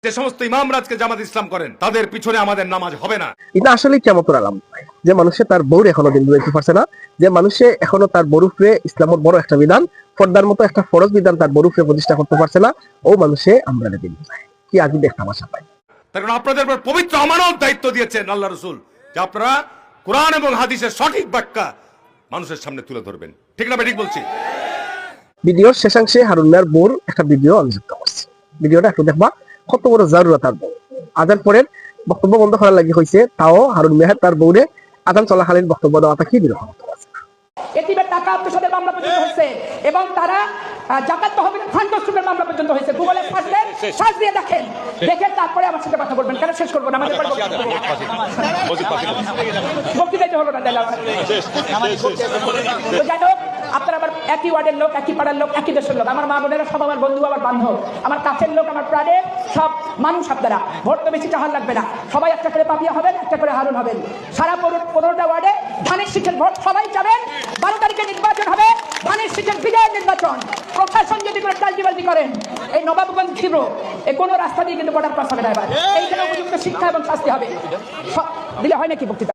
যে সমস্ত ইমামরা আজকে জামাত ইসলাম করেন তাদের পিছনে আমাদের নামাজ হবে না। এটা আসলে কিয়ামতের আলামত, যে মানুষে তার বউর এখনো দিন বুঝাইতে পারছে না, যে মানুষে এখনো তার বউর উপরে ইসলামের বড় একটা বিধান, পর্দার মতো একটা ফরজ বিধান তার বউর উপরে প্রতিষ্ঠা করতে পারছে না, ও মানুষে আমরা দিন বুঝায় কি আজকে দেখতে তামাশা পাই। তার কারণ আপনাদের উপর পবিত্র আমানত দায়িত্ব দিয়েছেন আল্লাহ রাসূল, যে আপনারা কোরআন এবং হাদিসের সঠিক ব্যাখ্যা মানুষের সামনে তুলে ধরবেন। ঠিক না? ঠিক বলছি? ভিডিওর শেষাংশে হারুন মিয়ার বউর একটা ভিডিও আমি যুক্ত করছি, ভিডিওটা একটু দেখবা, কত বড় জারুরা তার বউ। আজান পরের বক্তব্য বন্ধ করার লাগি হয়েছে, তাও হারুন মিয়া তার বউরে আজান চলাকালীন বক্তব্য দেওয়াটা কি বিরকম আছে। এতিমের টাকা আত্মসাতের মামলা পর্যন্ত হয়েছে এবং তারা জাকাত তহবিলের ফান্ড দস্তুরের মামলা পর্যন্ত হয়েছে। গুগলে সার্চ দিয়ে দেখেন, দেখে তারপরে আমার সাথে কথা বলবেন। কেন শেষ করবো না? আমাদের বক্তৃতাইতে হলো না। যাই হোক, আপনারা আবার একই ওয়ার্ডের লোক, একই পাড়ার লোক, একই দেশের লোক, আমার মা বোনেরা সব আমার বন্ধু, আমার বান্ধব, আমার কাছের লোক, আমার প্রাণের সব মানুষ। আপনারা ভোট তো বেশি চাহার লাগবে না, সবাই একটা করে পাপিয়া হবেন, একটা করে হারুন হবেন। সারা 15টা ওয়ার্ডে ধানের শীষের ভোট সবাই যাবেন। 12 তারিখে নির্বাচন হবে, ধানের শীষের বিজয় নির্বাচন। প্রশাসন যদি করে টালটিবালটি করেন, এই নবাবগঞ্জ তীব্র কোনো রাস্তা দিয়ে কিন্তু বর্ডার ক্রস হবে না। এবার এইখানে উপযুক্ত শিক্ষা এবং শাস্তি হবে, দিলে হয় নাকি বক্তৃতা?